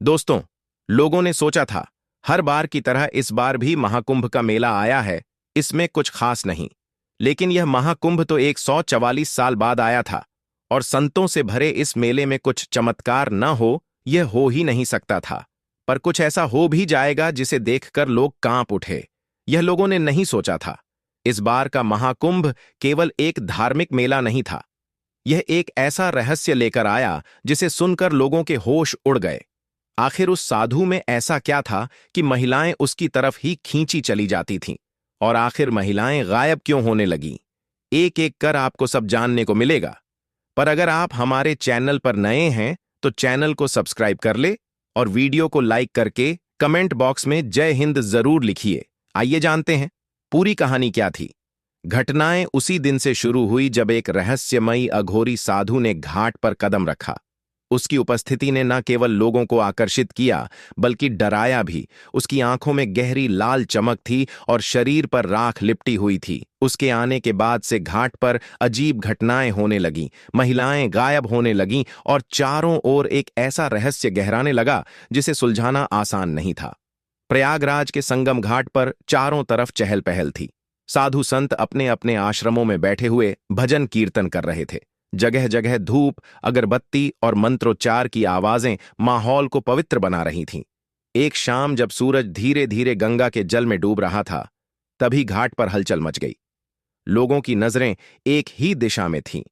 दोस्तों, लोगों ने सोचा था हर बार की तरह इस बार भी महाकुंभ का मेला आया है, इसमें कुछ खास नहीं। लेकिन यह महाकुंभ तो 144 साल बाद आया था और संतों से भरे इस मेले में कुछ चमत्कार न हो, यह हो ही नहीं सकता था। पर कुछ ऐसा हो भी जाएगा जिसे देखकर लोग कांप उठे, यह लोगों ने नहीं सोचा था। इस बार का महाकुंभ केवल एक धार्मिक मेला नहीं था, यह एक ऐसा रहस्य लेकर आया जिसे सुनकर लोगों के होश उड़ गए। आखिर उस साधु में ऐसा क्या था कि महिलाएं उसकी तरफ ही खींची चली जाती थीं? और आखिर महिलाएं गायब क्यों होने लगीं? एक एक कर आपको सब जानने को मिलेगा। पर अगर आप हमारे चैनल पर नए हैं तो चैनल को सब्सक्राइब कर ले और वीडियो को लाइक करके कमेंट बॉक्स में जय हिंद जरूर लिखिए। आइए जानते हैं पूरी कहानी क्या थी। घटनाएं उसी दिन से शुरू हुई जब एक रहस्यमयी अघोरी साधु ने घाट पर कदम रखा। उसकी उपस्थिति ने न केवल लोगों को आकर्षित किया बल्कि डराया भी। उसकी आंखों में गहरी लाल चमक थी और शरीर पर राख लिपटी हुई थी। उसके आने के बाद से घाट पर अजीब घटनाएं होने लगीं, महिलाएं गायब होने लगीं और चारों ओर एक ऐसा रहस्य गहराने लगा जिसे सुलझाना आसान नहीं था। प्रयागराज के संगम घाट पर चारों तरफ चहल पहल थी। साधु संत अपने अपने आश्रमों में बैठे हुए भजन कीर्तन कर रहे थे। जगह जगह धूप, अगरबत्ती और मंत्रोच्चार की आवाजें माहौल को पवित्र बना रही थीं। एक शाम जब सूरज धीरे धीरे गंगा के जल में डूब रहा था, तभी घाट पर हलचल मच गई। लोगों की नजरें एक ही दिशा में थीं।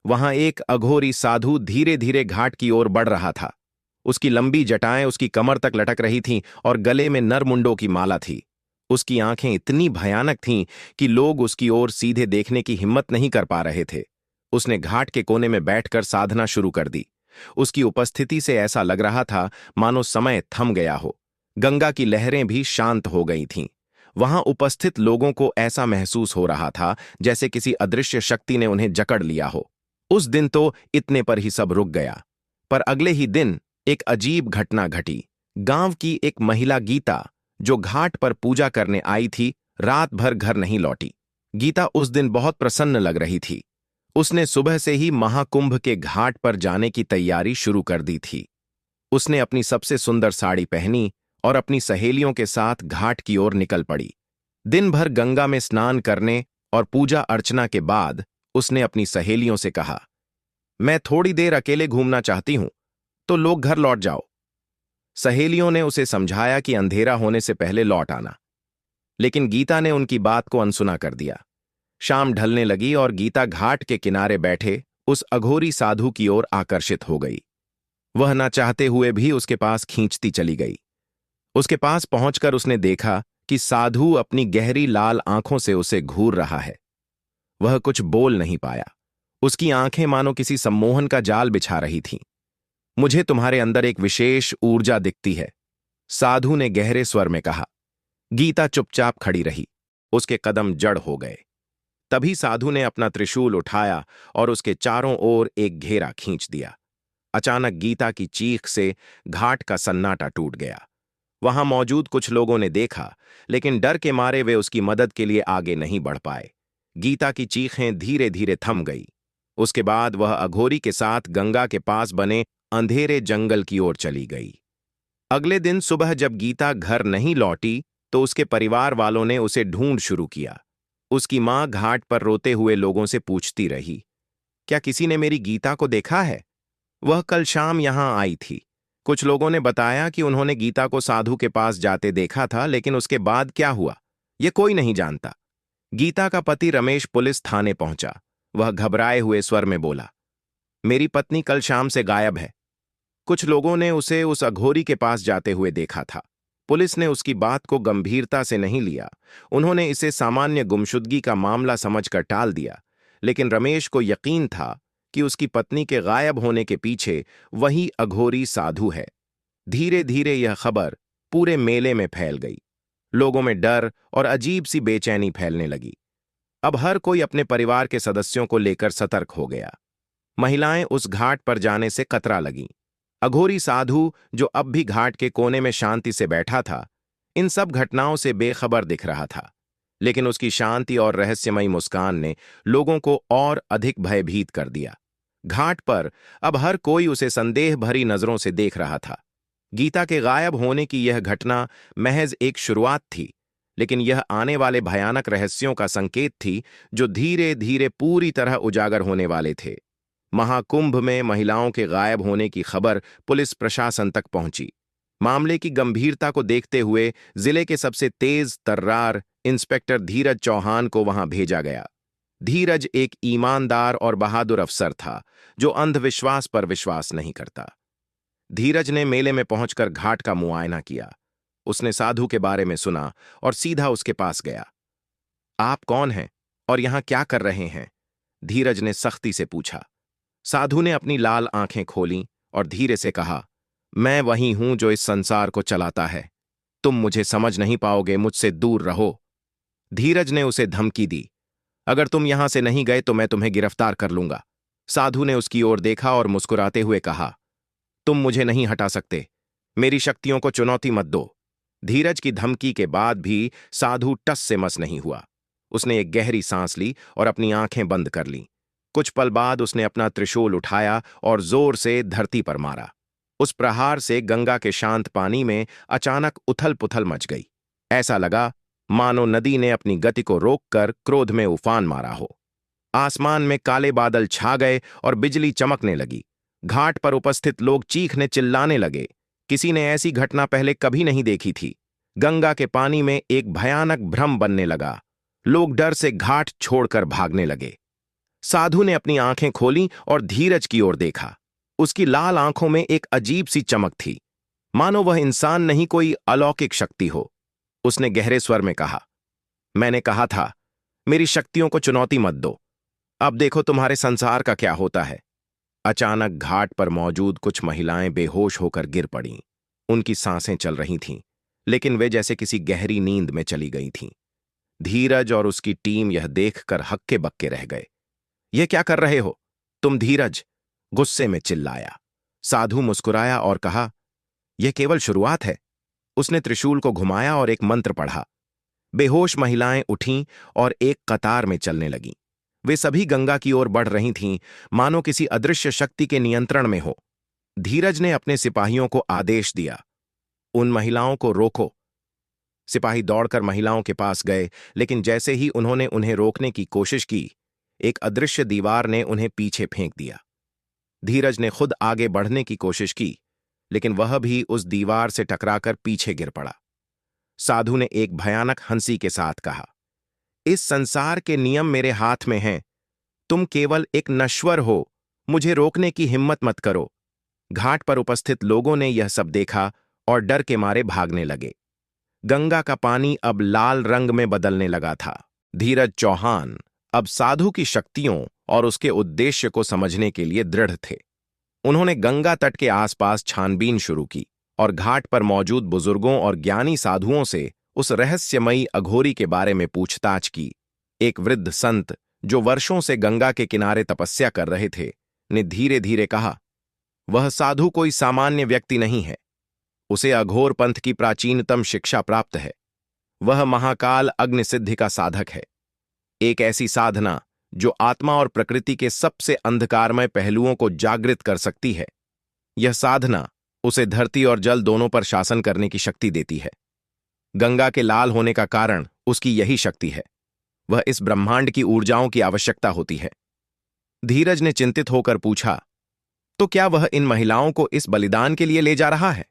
वहां एक अघोरी साधु धीरे धीरे घाट की ओर बढ़ रहा था। उसकी लंबी जटाएं उसकी कमर तक लटक रही थीं और गले में नरमुंडों की माला थी। उसकी आंखें इतनी भयानक थीं कि लोग उसकी ओर सीधे देखने की हिम्मत नहीं कर पा रहे थे। उसने घाट के कोने में बैठकर साधना शुरू कर दी। उसकी उपस्थिति से ऐसा लग रहा था मानो समय थम गया हो। गंगा की लहरें भी शांत हो गई थीं। वहां उपस्थित लोगों को ऐसा महसूस हो रहा था जैसे किसी अदृश्य शक्ति ने उन्हें जकड़ लिया हो। उस दिन तो इतने पर ही सब रुक गया। पर अगले ही दिन एक अजीब घटना घटी। गांव की एक महिला गीता, जो घाट पर पूजा करने आई थी, रात भर घर नहीं लौटी। गीता उस दिन बहुत प्रसन्न लग रही थी। उसने सुबह से ही महाकुंभ के घाट पर जाने की तैयारी शुरू कर दी थी। उसने अपनी सबसे सुंदर साड़ी पहनी और अपनी सहेलियों के साथ घाट की ओर निकल पड़ी। दिन भर गंगा में स्नान करने और पूजा अर्चना के बाद उसने अपनी सहेलियों से कहा, मैं थोड़ी देर अकेले घूमना चाहती हूं, तो लोग घर लौट जाओ। सहेलियों ने उसे समझाया कि अंधेरा होने से पहले लौट आना, लेकिन गीता ने उनकी बात को अनसुना कर दिया। शाम ढलने लगी और गीता घाट के किनारे बैठे उस अघोरी साधु की ओर आकर्षित हो गई। वह न चाहते हुए भी उसके पास खींचती चली गई। उसके पास पहुंचकर उसने देखा कि साधु अपनी गहरी लाल आंखों से उसे घूर रहा है। वह कुछ बोल नहीं पाया। उसकी आंखें मानो किसी सम्मोहन का जाल बिछा रही थीं। मुझे तुम्हारे अंदर एक विशेष ऊर्जा दिखती है, साधु ने गहरे स्वर में कहा। गीता चुपचाप खड़ी रही। उसके कदम जड़ हो गए। तभी साधु ने अपना त्रिशूल उठाया और उसके चारों ओर एक घेरा खींच दिया। अचानक गीता की चीख से घाट का सन्नाटा टूट गया। वहां मौजूद कुछ लोगों ने देखा, लेकिन डर के मारे वे उसकी मदद के लिए आगे नहीं बढ़ पाए। गीता की चीखें धीरे धीरे थम गई। उसके बाद वह अघोरी के साथ गंगा के पास बने अंधेरे जंगल की ओर चली गई। अगले दिन सुबह जब गीता घर नहीं लौटी तो उसके परिवार वालों ने उसे ढूंढ शुरू किया। उसकी मां घाट पर रोते हुए लोगों से पूछती रही, क्या किसी ने मेरी गीता को देखा है? वह कल शाम यहां आई थी। कुछ लोगों ने बताया कि उन्होंने गीता को साधु के पास जाते देखा था, लेकिन उसके बाद क्या हुआ यह कोई नहीं जानता। गीता का पति रमेश पुलिस थाने पहुंचा। वह घबराए हुए स्वर में बोला, मेरी पत्नी कल शाम से गायब है। कुछ लोगों ने उसे उस अघोरी के पास जाते हुए देखा था। पुलिस ने उसकी बात को गंभीरता से नहीं लिया। उन्होंने इसे सामान्य गुमशुदगी का मामला समझकर टाल दिया। लेकिन रमेश को यकीन था कि उसकी पत्नी के गायब होने के पीछे वही अघोरी साधु है। धीरे धीरे यह खबर पूरे मेले में फैल गई। लोगों में डर और अजीब सी बेचैनी फैलने लगी। अब हर कोई अपने परिवार के सदस्यों को लेकर सतर्क हो गया। महिलाएं उस घाट पर जाने से कतरा लगीं। अघोरी साधु, जो अब भी घाट के कोने में शांति से बैठा था, इन सब घटनाओं से बेखबर दिख रहा था। लेकिन उसकी शांति और रहस्यमयी मुस्कान ने लोगों को और अधिक भयभीत कर दिया। घाट पर अब हर कोई उसे संदेह भरी नजरों से देख रहा था। गीता के गायब होने की यह घटना महज एक शुरुआत थी, लेकिन यह आने वाले भयानक रहस्यों का संकेत थी जो धीरे धीरे पूरी तरह उजागर होने वाले थे। महाकुंभ में महिलाओं के गायब होने की खबर पुलिस प्रशासन तक पहुंची। मामले की गंभीरता को देखते हुए जिले के सबसे तेज तर्रार इंस्पेक्टर धीरज चौहान को वहां भेजा गया। धीरज एक ईमानदार और बहादुर अफसर था जो अंधविश्वास पर विश्वास नहीं करता। धीरज ने मेले में पहुंचकर घाट का मुआयना किया। उसने साधु के बारे में सुना और सीधा उसके पास गया। आप कौन हैं और यहां क्या कर रहे हैं? धीरज ने सख्ती से पूछा। साधु ने अपनी लाल आंखें खोलीं और धीरे से कहा, मैं वही हूं जो इस संसार को चलाता है। तुम मुझे समझ नहीं पाओगे, मुझसे दूर रहो। धीरज ने उसे धमकी दी, अगर तुम यहां से नहीं गए तो मैं तुम्हें गिरफ्तार कर लूंगा। साधु ने उसकी ओर देखा और मुस्कुराते हुए कहा, तुम मुझे नहीं हटा सकते, मेरी शक्तियों को चुनौती मत दो। धीरज की धमकी के बाद भी साधु टस से मस नहीं हुआ। उसने एक गहरी सांस ली और अपनी आंखें बंद कर लीं। कुछ पल बाद उसने अपना त्रिशूल उठाया और जोर से धरती पर मारा। उस प्रहार से गंगा के शांत पानी में अचानक उथल पुथल मच गई। ऐसा लगा मानो नदी ने अपनी गति को रोककर क्रोध में उफान मारा हो। आसमान में काले बादल छा गए और बिजली चमकने लगी। घाट पर उपस्थित लोग चीखने चिल्लाने लगे। किसी ने ऐसी घटना पहले कभी नहीं देखी थी। गंगा के पानी में एक भयानक भ्रम बनने लगा। लोग डर से घाट छोड़कर भागने लगे। साधु ने अपनी आंखें खोलीं और धीरज की ओर देखा। उसकी लाल आंखों में एक अजीब सी चमक थी, मानो वह इंसान नहीं कोई अलौकिक शक्ति हो। उसने गहरे स्वर में कहा, मैंने कहा था मेरी शक्तियों को चुनौती मत दो। अब देखो तुम्हारे संसार का क्या होता है। अचानक घाट पर मौजूद कुछ महिलाएं बेहोश होकर गिर पड़ीं। उनकी सांसें चल रही थीं, लेकिन वे जैसे किसी गहरी नींद में चली गई थीं। धीरज और उसकी टीम यह देखकर हक्के बक्के रह गए। ये क्या कर रहे हो तुम? धीरज गुस्से में चिल्लाया। साधु मुस्कुराया और कहा, यह केवल शुरुआत है। उसने त्रिशूल को घुमाया और एक मंत्र पढ़ा। बेहोश महिलाएं उठीं और एक कतार में चलने लगीं। वे सभी गंगा की ओर बढ़ रही थीं, मानो किसी अदृश्य शक्ति के नियंत्रण में हो। धीरज ने अपने सिपाहियों को आदेश दिया, उन महिलाओं को रोको। सिपाही दौड़कर महिलाओं के पास गए, लेकिन जैसे ही उन्होंने उन्हें रोकने की कोशिश की, एक अदृश्य दीवार ने उन्हें पीछे फेंक दिया। धीरज ने खुद आगे बढ़ने की कोशिश की, लेकिन वह भी उस दीवार से टकराकर पीछे गिर पड़ा। साधु ने एक भयानक हंसी के साथ कहा, इस संसार के नियम मेरे हाथ में हैं। तुम केवल एक नश्वर हो, मुझे रोकने की हिम्मत मत करो। घाट पर उपस्थित लोगों ने यह सब देखा और डर के मारे भागने लगे। गंगा का पानी अब लाल रंग में बदलने लगा था। धीरज चौहान अब साधु की शक्तियों और उसके उद्देश्य को समझने के लिए दृढ़ थे। उन्होंने गंगा तट के आसपास छानबीन शुरू की और घाट पर मौजूद बुजुर्गों और ज्ञानी साधुओं से उस रहस्यमयी अघोरी के बारे में पूछताछ की। एक वृद्ध संत जो वर्षों से गंगा के किनारे तपस्या कर रहे थे, ने धीरे धीरे कहा, वह साधु कोई सामान्य व्यक्ति नहीं है। उसे अघोर पंथ की प्राचीनतम शिक्षा प्राप्त है। वह महाकाल अग्निसिद्धि का साधक है, एक ऐसी साधना जो आत्मा और प्रकृति के सबसे अंधकारमय पहलुओं को जागृत कर सकती है। यह साधना उसे धरती और जल दोनों पर शासन करने की शक्ति देती है। गंगा के लाल होने का कारण उसकी यही शक्ति है। वह इस ब्रह्मांड की ऊर्जाओं की आवश्यकता होती है। धीरज ने चिंतित होकर पूछा, तो क्या वह इन महिलाओं को इस बलिदान के लिए ले जा रहा है?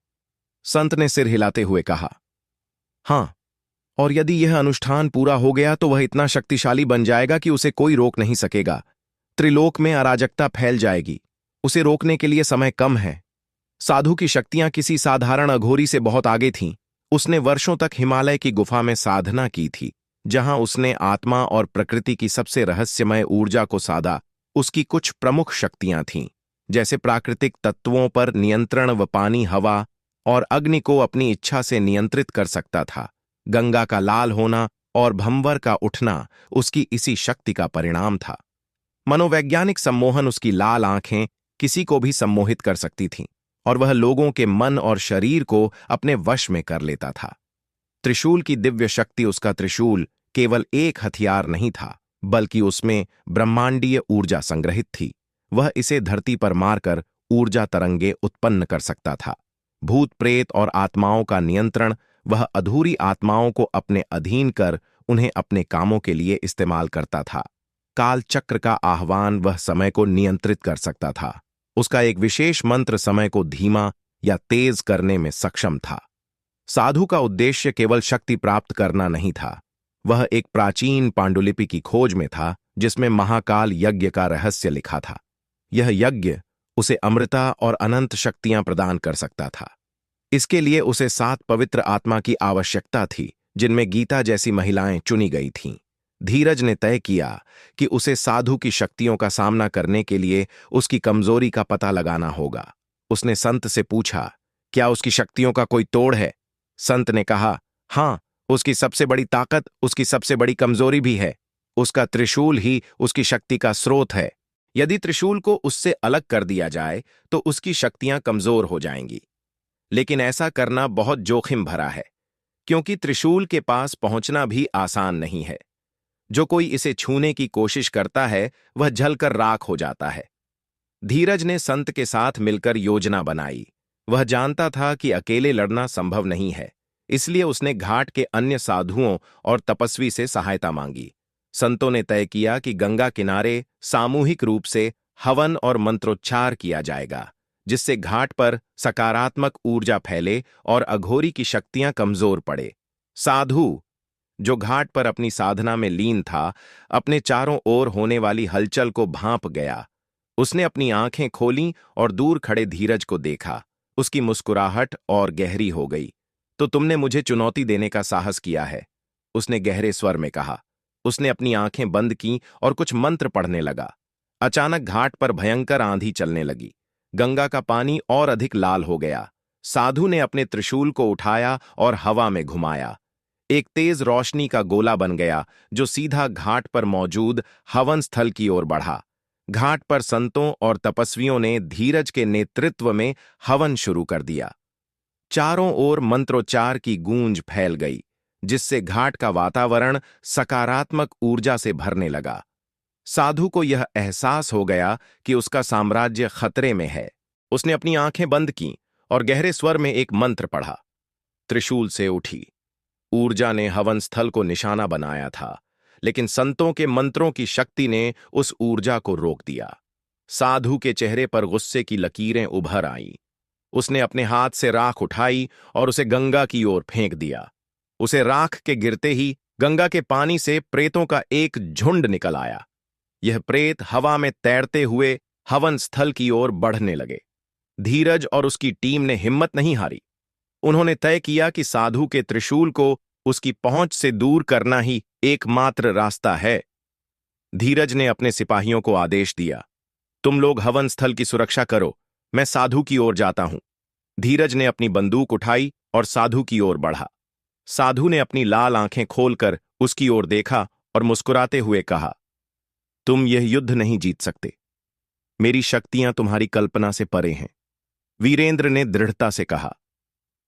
संत ने सिर हिलाते हुए कहा, हां, और यदि यह अनुष्ठान पूरा हो गया तो वह इतना शक्तिशाली बन जाएगा कि उसे कोई रोक नहीं सकेगा। त्रिलोक में अराजकता फैल जाएगी। उसे रोकने के लिए समय कम है। साधु की शक्तियां किसी साधारण अघोरी से बहुत आगे थीं। उसने वर्षों तक हिमालय की गुफा में साधना की थी, जहां उसने आत्मा और प्रकृति की सबसे रहस्यमय ऊर्जा को साधा। उसकी कुछ प्रमुख शक्तियां थीं, जैसे प्राकृतिक तत्वों पर नियंत्रण व पानी, हवा और अग्नि को अपनी इच्छा से नियंत्रित कर सकता था। गंगा का लाल होना और भंवर का उठना उसकी इसी शक्ति का परिणाम था। मनोवैज्ञानिक सम्मोहन, उसकी लाल आंखें किसी को भी सम्मोहित कर सकती थीं और वह लोगों के मन और शरीर को अपने वश में कर लेता था। त्रिशूल की दिव्य शक्ति, उसका त्रिशूल केवल एक हथियार नहीं था, बल्कि उसमें ब्रह्मांडीय ऊर्जा संग्रहित थी। वह इसे धरती पर मारकर ऊर्जा तरंगे उत्पन्न कर सकता था। भूत प्रेत और आत्माओं का नियंत्रण वह अधूरी आत्माओं को अपने अधीन कर उन्हें अपने कामों के लिए इस्तेमाल करता था। काल चक्र का आह्वान वह समय को नियंत्रित कर सकता था। उसका एक विशेष मंत्र समय को धीमा या तेज करने में सक्षम था। साधु का उद्देश्य केवल शक्ति प्राप्त करना नहीं था। वह एक प्राचीन पांडुलिपि की खोज में था जिसमें महाकाल यज्ञ का रहस्य लिखा था। यह यज्ञ उसे अमृता और अनंत शक्तियां प्रदान कर सकता था। इसके लिए उसे 7 पवित्र आत्मा की आवश्यकता थी, जिनमें गीता जैसी महिलाएं चुनी गई थीं। धीरज ने तय किया कि उसे साधु की शक्तियों का सामना करने के लिए उसकी कमजोरी का पता लगाना होगा। उसने संत से पूछा, क्या उसकी शक्तियों का कोई तोड़ है? संत ने कहा, हां, उसकी सबसे बड़ी ताकत उसकी सबसे बड़ी कमजोरी भी है। उसका त्रिशूल ही उसकी शक्ति का स्रोत है। यदि त्रिशूल को उससे अलग कर दिया जाए तो उसकी शक्तियां कमजोर हो जाएंगी। लेकिन ऐसा करना बहुत जोखिम भरा है, क्योंकि त्रिशूल के पास पहुंचना भी आसान नहीं है। जो कोई इसे छूने की कोशिश करता है वह जलकर राख हो जाता है। धीरज ने संत के साथ मिलकर योजना बनाई। वह जानता था कि अकेले लड़ना संभव नहीं है, इसलिए उसने घाट के अन्य साधुओं और तपस्वी से सहायता मांगी। संतों ने तय किया कि गंगा किनारे सामूहिक रूप से हवन और मंत्रोच्चार किया जाएगा, जिससे घाट पर सकारात्मक ऊर्जा फैले और अघोरी की शक्तियां कमजोर पड़े। साधु, जो घाट पर अपनी साधना में लीन था, अपने चारों ओर होने वाली हलचल को भांप गया। उसने अपनी आंखें खोलीं और दूर खड़े धीरज को देखा। उसकी मुस्कुराहट और गहरी हो गई। तो तुमने मुझे चुनौती देने का साहस किया है, उसने गहरे स्वर में कहा। उसने अपनी आंखें बंद कीं और कुछ मंत्र पढ़ने लगा। अचानक घाट पर भयंकर आंधी चलने लगी। गंगा का पानी और अधिक लाल हो गया। साधु ने अपने त्रिशूल को उठाया और हवा में घुमाया। एक तेज रोशनी का गोला बन गया जो सीधा घाट पर मौजूद हवन स्थल की ओर बढ़ा। घाट पर संतों और तपस्वियों ने धीरज के नेतृत्व में हवन शुरू कर दिया। चारों ओर मंत्रोच्चार की गूंज फैल गई, जिससे घाट का वातावरण सकारात्मक ऊर्जा से भरने लगा। साधु को यह एहसास हो गया कि उसका साम्राज्य खतरे में है। उसने अपनी आंखें बंद कीं और गहरे स्वर में एक मंत्र पढ़ा। त्रिशूल से उठी। ऊर्जा ने हवन स्थल को निशाना बनाया था, लेकिन संतों के मंत्रों की शक्ति ने उस ऊर्जा को रोक दिया। साधु के चेहरे पर गुस्से की लकीरें उभर आईं। उसने अपने हाथ से राख उठाई और उसे गंगा की ओर फेंक दिया। उसे राख के गिरते ही गंगा के पानी से प्रेतों का एक झुंड निकल आया। यह प्रेत हवा में तैरते हुए हवन स्थल की ओर बढ़ने लगे। धीरज और उसकी टीम ने हिम्मत नहीं हारी। उन्होंने तय किया कि साधु के त्रिशूल को उसकी पहुंच से दूर करना ही एकमात्र रास्ता है। धीरज ने अपने सिपाहियों को आदेश दिया, तुम लोग हवन स्थल की सुरक्षा करो, मैं साधु की ओर जाता हूं। धीरज ने अपनी बंदूक उठाई और साधु की ओर बढ़ा। साधु ने अपनी लाल आंखें खोलकर उसकी ओर देखा और मुस्कुराते हुए कहा, तुम यह युद्ध नहीं जीत सकते। मेरी शक्तियां तुम्हारी कल्पना से परे हैं। वीरेंद्र ने दृढ़ता से कहा,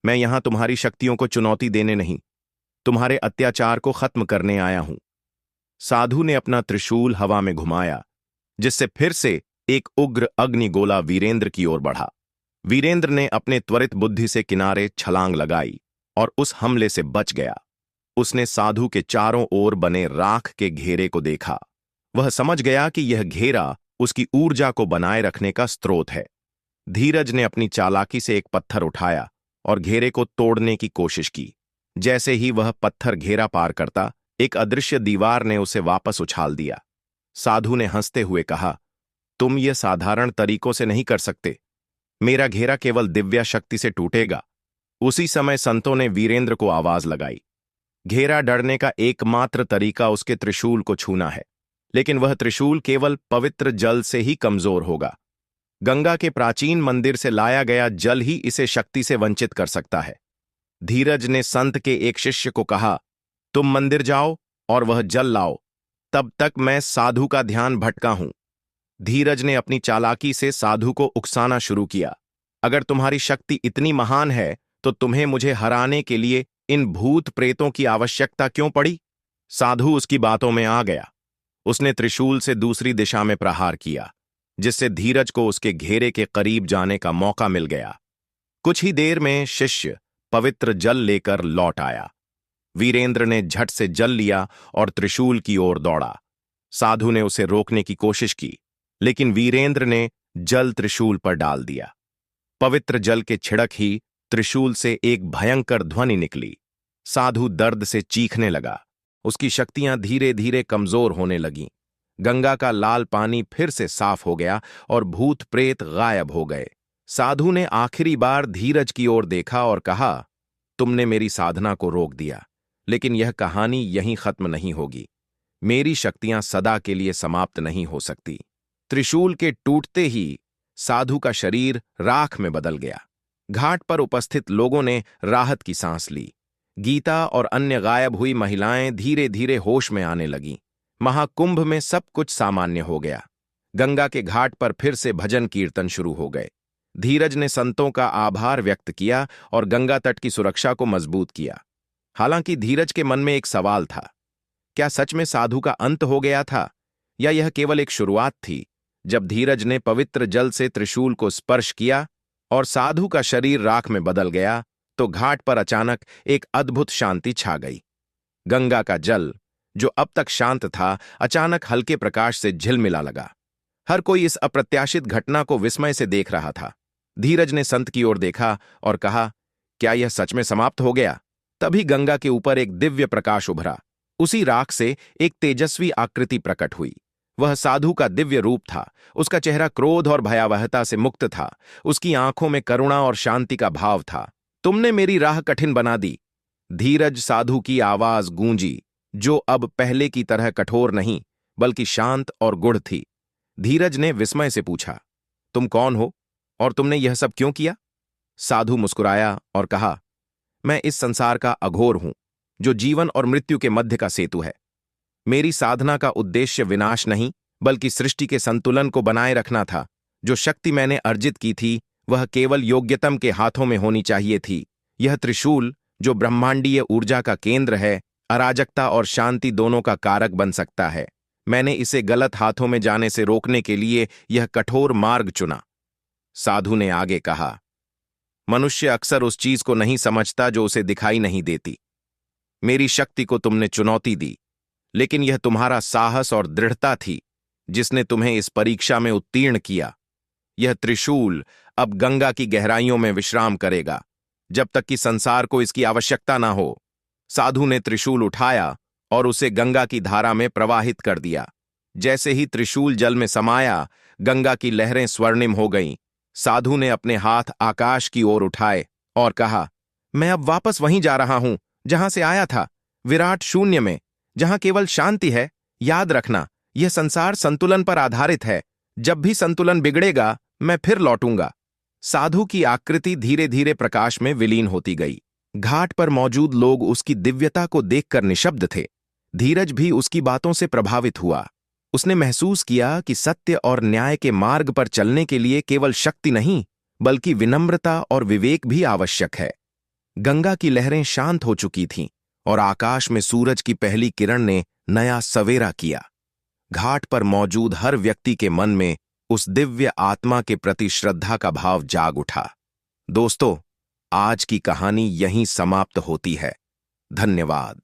मैं यहां तुम्हारी शक्तियों को चुनौती देने नहीं, तुम्हारे अत्याचार को खत्म करने आया हूं। साधु ने अपना त्रिशूल हवा में घुमाया, जिससे फिर से एक उग्र अग्निगोला वीरेंद्र की ओर बढ़ा। वीरेंद्र ने अपने त्वरित बुद्धि से किनारे छलांग लगाई और उस हमले से बच गया। उसने साधु के चारों ओर बने राख के घेरे को देखा। वह समझ गया कि यह घेरा उसकी ऊर्जा को बनाए रखने का स्रोत है। धीरज ने अपनी चालाकी से एक पत्थर उठाया और घेरे को तोड़ने की कोशिश की। जैसे ही वह पत्थर घेरा पार करता, एक अदृश्य दीवार ने उसे वापस उछाल दिया। साधु ने हंसते हुए कहा, तुम यह साधारण तरीकों से नहीं कर सकते। मेरा घेरा केवल दिव्या शक्ति से टूटेगा। उसी समय संतों ने वीरेंद्र को आवाज लगाई, घेरा डरने का एकमात्र तरीका उसके त्रिशूल को छूना है, लेकिन वह त्रिशूल केवल पवित्र जल से ही कमजोर होगा। गंगा के प्राचीन मंदिर से लाया गया जल ही इसे शक्ति से वंचित कर सकता है। धीरज ने संत के एक शिष्य को कहा, तुम मंदिर जाओ और वह जल लाओ, तब तक मैं साधु का ध्यान भटका हूं। धीरज ने अपनी चालाकी से साधु को उकसाना शुरू किया, अगर तुम्हारी शक्ति इतनी महान है तो तुम्हें मुझे हराने के लिए इन भूत प्रेतों की आवश्यकता क्यों पड़ी? साधु उसकी बातों में आ गया। उसने त्रिशूल से दूसरी दिशा में प्रहार किया, जिससे धीरज को उसके घेरे के करीब जाने का मौका मिल गया। कुछ ही देर में शिष्य पवित्र जल लेकर लौट आया। वीरेंद्र ने झट से जल लिया और त्रिशूल की ओर दौड़ा। साधु ने उसे रोकने की कोशिश की, लेकिन वीरेंद्र ने जल त्रिशूल पर डाल दिया। पवित्र जल के छिड़क ही त्रिशूल से एक भयंकर ध्वनि निकली। साधु दर्द से चीखने लगा। उसकी शक्तियां धीरे धीरे कमजोर होने लगीं। गंगा का लाल पानी फिर से साफ हो गया और भूत प्रेत गायब हो गए। साधु ने आखिरी बार धीरज की ओर देखा और कहा, तुमने मेरी साधना को रोक दिया, लेकिन यह कहानी यहीं खत्म नहीं होगी। मेरी शक्तियां सदा के लिए समाप्त नहीं हो सकती। त्रिशूल के टूटते ही साधु का शरीर राख में बदल गया। घाट पर उपस्थित लोगों ने राहत की सांस ली। गीता और अन्य गायब हुई महिलाएं धीरे धीरे होश में आने लगीं। महाकुंभ में सब कुछ सामान्य हो गया। गंगा के घाट पर फिर से भजन कीर्तन शुरू हो गए। धीरज ने संतों का आभार व्यक्त किया और गंगा तट की सुरक्षा को मजबूत किया। हालांकि धीरज के मन में एक सवाल था, क्या सच में साधु का अंत हो गया था, या यह केवल एक शुरुआत थी? जब धीरज ने पवित्र जल से त्रिशूल को स्पर्श किया और साधु का शरीर राख में बदल गया, तो घाट पर अचानक एक अद्भुत शांति छा गई। गंगा का जल, जो अब तक शांत था, अचानक हल्के प्रकाश से झिलमिला लगा। हर कोई इस अप्रत्याशित घटना को विस्मय से देख रहा था। धीरज ने संत की ओर देखा और कहा, क्या यह सच में समाप्त हो गया? तभी गंगा के ऊपर एक दिव्य प्रकाश उभरा। उसी राख से एक तेजस्वी आकृति प्रकट हुई। वह साधु का दिव्य रूप था। उसका चेहरा क्रोध और भयावहता से मुक्त था। उसकी आंखों में करुणा और शांति का भाव था। तुमने मेरी राह कठिन बना दी। धीरज साधु की आवाज गूंजी, जो अब पहले की तरह कठोर नहीं, बल्कि शांत और गुढ़ थी। धीरज ने विस्मय से पूछा, तुम कौन हो और तुमने यह सब क्यों किया? साधु मुस्कुराया और कहा, मैं इस संसार का अघोर हूं, जो जीवन और मृत्यु के मध्य का सेतु है। मेरी साधना का उद्देश्य विनाश नहीं, बल्कि सृष्टि के संतुलन को बनाए रखना था। जो शक्ति मैंने अर्जित की थी, वह केवल योग्यतम के हाथों में होनी चाहिए थी। यह त्रिशूल, जो ब्रह्मांडीय ऊर्जा का केंद्र है, अराजकता और शांति दोनों का कारक बन सकता है। मैंने इसे गलत हाथों में जाने से रोकने के लिए यह कठोर मार्ग चुना। साधु ने आगे कहा, मनुष्य अक्सर उस चीज को नहीं समझता जो उसे दिखाई नहीं देती। मेरी शक्ति को तुमने चुनौती दी, लेकिन यह तुम्हारा साहस और दृढ़ता थी जिसने तुम्हें इस परीक्षा में उत्तीर्ण किया। यह त्रिशूल अब गंगा की गहराइयों में विश्राम करेगा, जब तक कि संसार को इसकी आवश्यकता ना हो। साधु ने त्रिशूल उठाया और उसे गंगा की धारा में प्रवाहित कर दिया। जैसे ही त्रिशूल जल में समाया, गंगा की लहरें स्वर्णिम हो गईं। साधु ने अपने हाथ आकाश की ओर उठाए और कहा, मैं अब वापस वहीं जा रहा हूं जहां से आया था, विराट शून्य में, जहां केवल शांति है। याद रखना, यह संसार संतुलन पर आधारित है। जब भी संतुलन बिगड़ेगा, मैं फिर लौटूंगा। साधु की आकृति धीरे धीरे प्रकाश में विलीन होती गई। घाट पर मौजूद लोग उसकी दिव्यता को देखकर निशब्द थे। धीरज भी उसकी बातों से प्रभावित हुआ। उसने महसूस किया कि सत्य और न्याय के मार्ग पर चलने के लिए केवल शक्ति नहीं, बल्कि विनम्रता और विवेक भी आवश्यक है। गंगा की लहरें शांत हो चुकी थीं और आकाश में सूरज की पहली किरण ने नया सवेरा किया। घाट पर मौजूद हर व्यक्ति के मन में उस दिव्य आत्मा के प्रति श्रद्धा का भाव जाग उठा। दोस्तों, आज की कहानी यहीं समाप्त होती है। धन्यवाद।